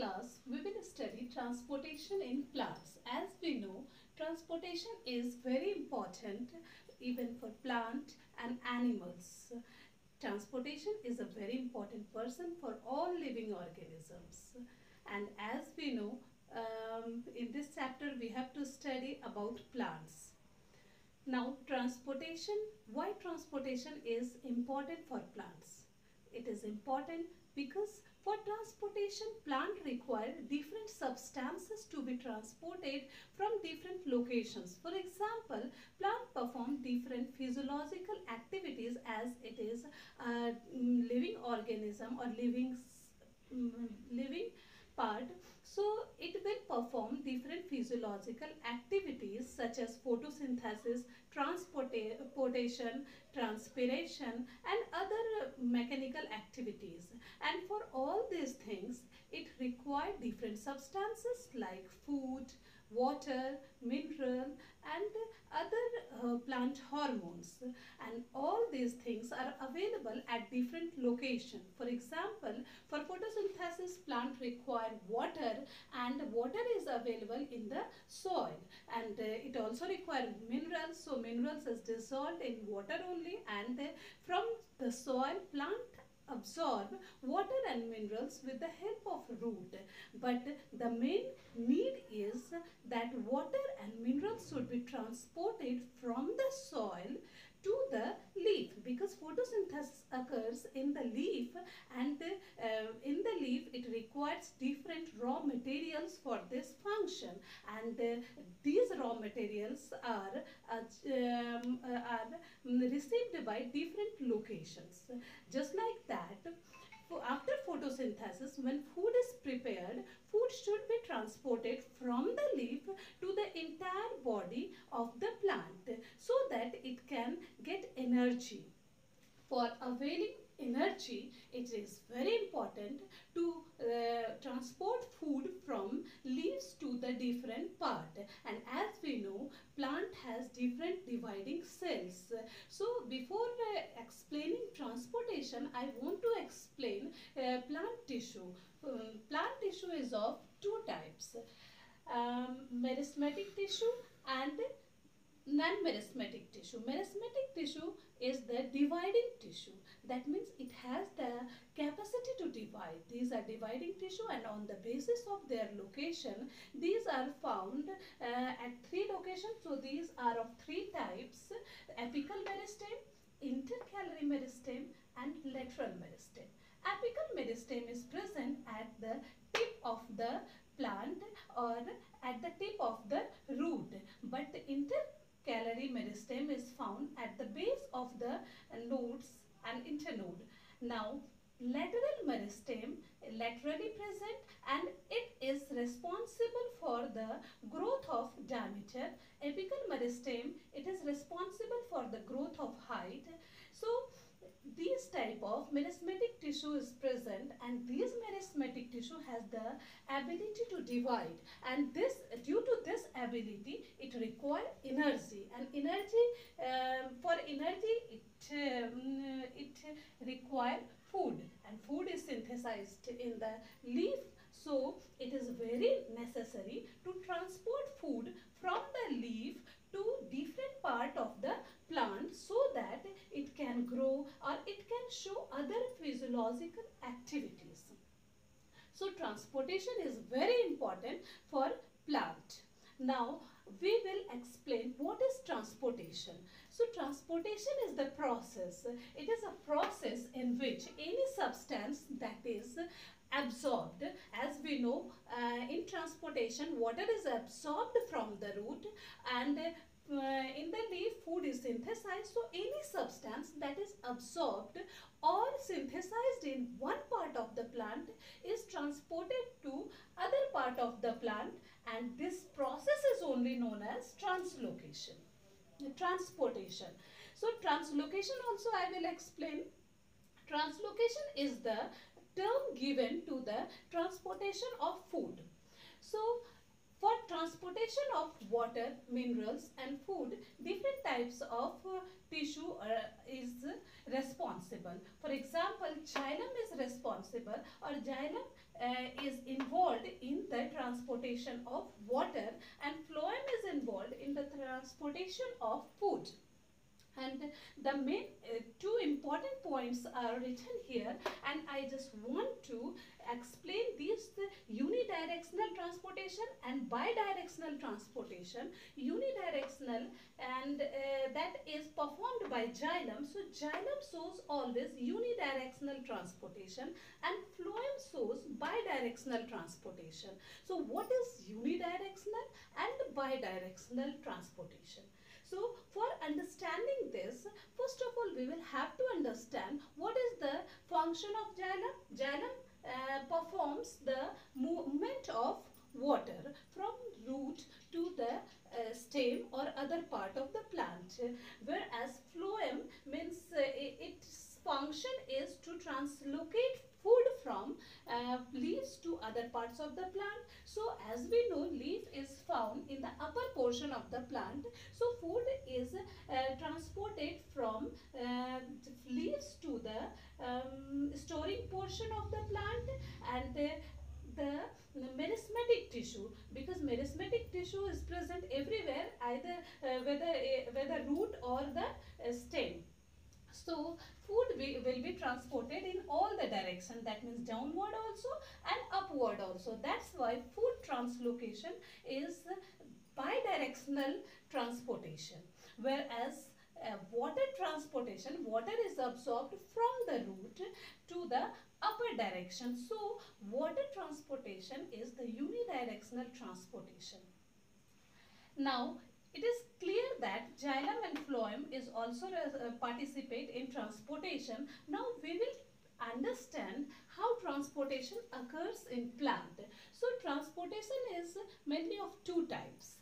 class, we will study transportation in plants. As we know, transportation is very important even for plant and animals. Transportation is a very important person for all living organisms. And as we know, in this chapter we have to study about plants. Now, why transportation is important for plants? It is important because for transportation, plant require different substances to be transported from different locations. For example, plant perform different physiological activities as it is a living organism or living part. So it will perform different physiological activities such as photosynthesis, transportation, transpiration and other mechanical activities. And for all these things, it requires different substances like food, water, mineral and other plant hormones. And all these things are available at different locations. For example, for photosynthesis, plant require water, and water is available in the soil, and it also requires minerals. So minerals is dissolved in water only, and from the soil plant absorb water and minerals with the help of root. But the main need is that water and minerals should be transported from the soil to the leaf, because photosynthesis occurs in the leaf, and in the leaf it requires different raw materials for this function, and these raw materials are received by different locations. Just like that, after photosynthesis, when food is prepared, food should be transported from the leaf to the entire body of the plant so that it can get energy. For availing energy, it is very important to transport food from leaves to the different part. And as we know, plant has different dividing cells. So before explaining transportation, I want to explain plant tissue. Plant tissue is of two types, meristematic tissue and non-meristematic tissue. Meristematic tissue is the dividing tissue. That means it has the capacity to divide. These are dividing tissue, and on the basis of their location, these are found at three locations. So these are of three types: apical meristem, intercalary meristem and lateral meristem. Apical meristem is present at the tip of the plant or at the tip of the root, but the intercalary meristem is found at the base of the nodes and internode. Now, lateral meristem laterally present, and it is responsible for the growth of diameter. Apical meristem, it is responsible for the growth of height. So these type of meristematic tissue is present, and this meristematic tissue has the ability to divide, and this, due to this ability, it requires energy, and for energy it requires food, and food is synthesized in the leaf. So it is very necessary to transport food from the leaf to different part of the plant so that it can grow or it can show other physiological activities. So transportation is very important for plant. Now we will explain what is transportation. So transportation is the process. It is a process in which any substance that is absorbed, as we know, in transportation water is absorbed from the root, and in the leaf food is synthesized. So any substance that is absorbed or synthesized in one part of the plant is transported to other part of the plant, and this process is only known as transportation. So translocation also I will explain. Translocation is the term given to the transportation of food. So for transportation of water, minerals and food, different types of tissue is responsible. For example, xylem is responsible, or xylem is involved involved in the transportation of water, and phloem is involved in the transportation of food. And the main two important points are written here, and I just want to explain these: the unidirectional transportation and bidirectional transportation. Unidirectional, and that is performed by xylem. So xylem shows always unidirectional transportation and phloem shows bidirectional transportation. So what is unidirectional and bidirectional transportation? So for understanding this, first of all we will have to understand what is the function of xylem. Xylem performs the movement of water from root to the stem or other part of the plant, whereas phloem means its function is to translocate food from leaves to other parts of the plant. So as we know, leaf is found in the upper portion of the plant. So food is transported from leaves to the storing portion of the plant, and the meristematic tissue, because meristematic tissue is present everywhere, either whether root or the stem. So food will be transported in all the direction, that means downward also and upward also. That's why food translocation is bidirectional transportation, whereas water transportation, water is absorbed from the root to the upper direction. So water transportation is the unidirectional transportation. Now it is clear that xylem and phloem is also participate in transportation. Now we will understand how transportation occurs in plant. So transportation is mainly of two types: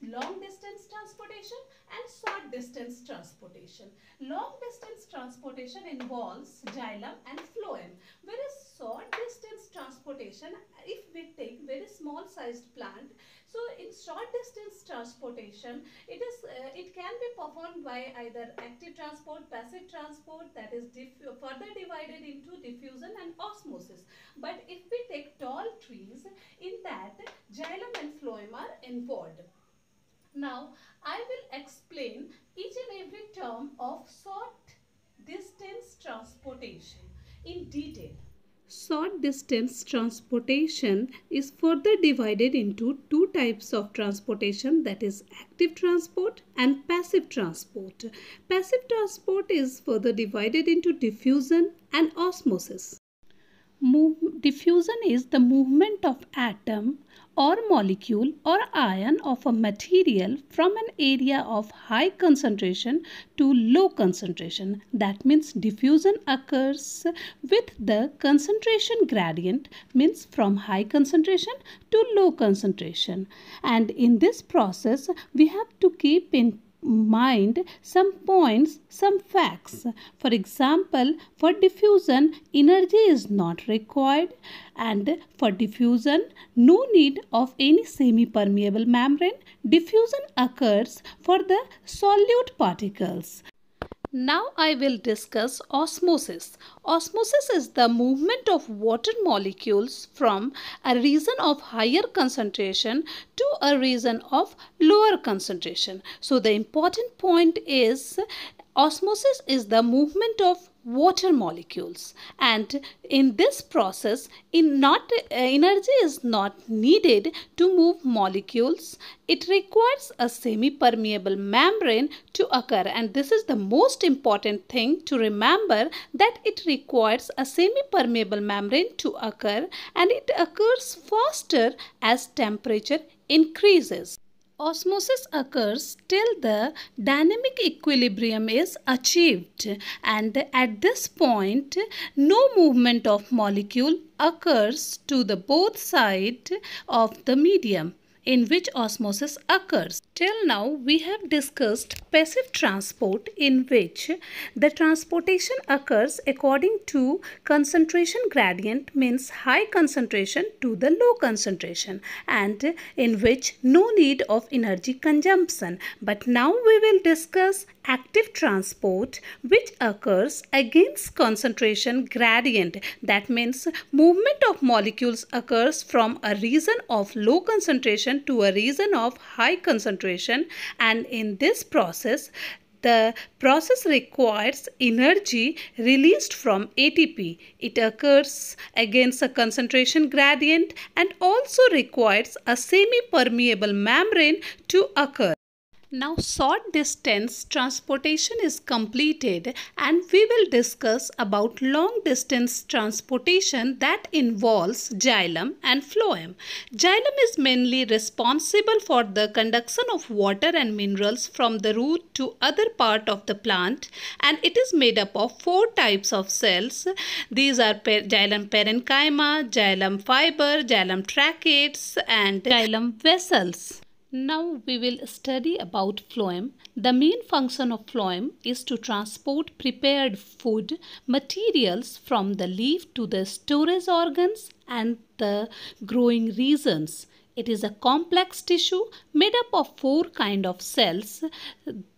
long distance transportation and short distance transportation. Long distance transportation involves xylem and phloem, whereas short distance transportation, if we take very small sized plant, so in short distance transportation, it can be performed by either active transport, passive transport, that is further divided into diffusion and osmosis. But if we take tall trees, in that xylem and phloem are involved. Now I will explain each and every term of short distance transportation in detail. Short distance transportation is further divided into two types of transportation, that is active transport and passive transport. Passive transport is further divided into diffusion and osmosis. Diffusion is the movement of atom or molecule or ion of a material from an area of high concentration to low concentration. That means diffusion occurs with the concentration gradient, means from high concentration to low concentration. And in this process, we have to keep in mind some points, some facts. For example, for diffusion, energy is not required, and for diffusion, no need of any semi-permeable membrane. Diffusion occurs for the solute particles. Now I will discuss osmosis. Osmosis is the movement of water molecules from a region of higher concentration to a region of lower concentration. So the important point is osmosis is the movement of water molecules, and in this process energy is not needed to move molecules. It requires a semi-permeable membrane to occur, and this is the most important thing to remember, that it requires a semi-permeable membrane to occur, and it occurs faster as temperature increases. Osmosis occurs till the dynamic equilibrium is achieved, and at this point no movement of molecule occurs to the both sides of the medium. in which osmosis occurs. Till now, we have discussed passive transport, in which the transportation occurs according to concentration gradient, means high concentration to the low concentration, and in which no need of energy consumption. But now we will discuss active transport, which occurs against concentration gradient. That means movement of molecules occurs from a region of low concentration to a region of high concentration, and in this process the process requires energy released from ATP. It occurs against a concentration gradient and also requires a semi-permeable membrane to occur. Now short distance transportation is completed, and we will discuss about long distance transportation that involves xylem and phloem. Xylem is mainly responsible for the conduction of water and minerals from the root to other part of the plant, and it is made up of 4 types of cells. These are xylem parenchyma, xylem fiber, xylem tracheids and xylem vessels. Now we will study about phloem. The main function of phloem is to transport prepared food materials from the leaf to the storage organs and the growing regions. It is a complex tissue made up of 4 kinds of cells.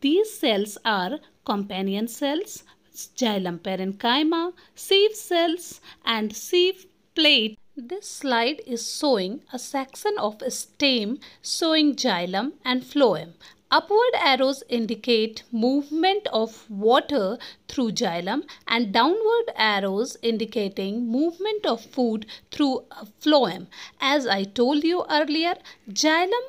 These cells are companion cells, xylem parenchyma, sieve cells and sieve plate. This slide is showing a section of a stem showing xylem and phloem. Upward arrows indicate movement of water through xylem, and downward arrows indicating movement of food through phloem. As I told you earlier, xylem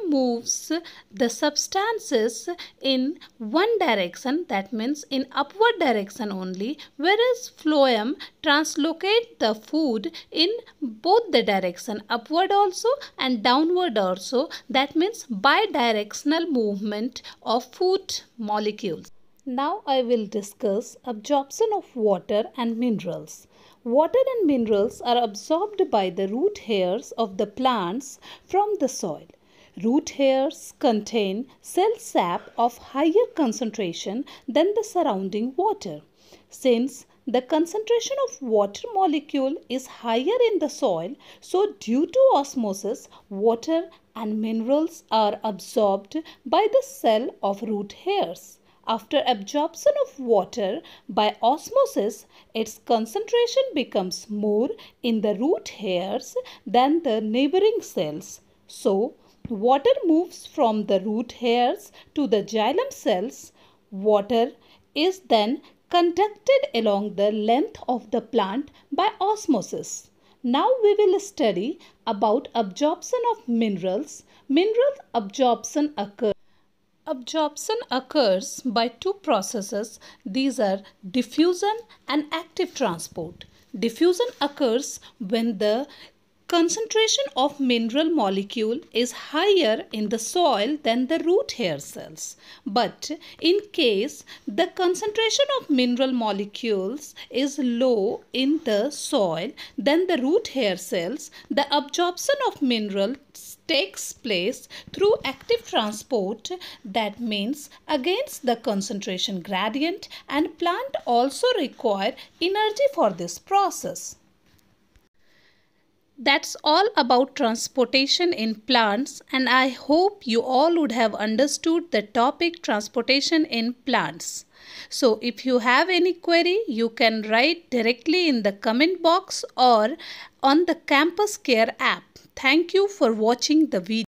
moves the substances in one direction, that means in upward direction only, whereas phloem translocate the food in both the direction, upward also and downward also, that means bidirectional movement of food molecules. Now I will discuss absorption of water and minerals. Water and minerals are absorbed by the root hairs of the plants from the soil. Root hairs contain cell sap of higher concentration than the surrounding water. Since the concentration of water molecule is higher in the soil, so due to osmosis, water and minerals are absorbed by the cell of root hairs. After absorption of water by osmosis, its concentration becomes more in the root hairs than the neighboring cells. So, water moves from the root hairs to the xylem cells. Water is then conducted along the length of the plant by osmosis. Now we will study about absorption of minerals. Mineral absorption occurs. Absorption occurs by 2 processes. These are diffusion and active transport. Diffusion occurs when the concentration of mineral molecule is higher in the soil than the root hair cells. But in case the concentration of mineral molecules is low in the soil than the root hair cells, the absorption of minerals takes place through active transport, that means against the concentration gradient, and plant also require energy for this process. That's all about transportation in plants, and I hope you all would have understood the topic transportation in plants. So if you have any query, you can write directly in the comment box or on the Campus Care app. Thank you for watching the video.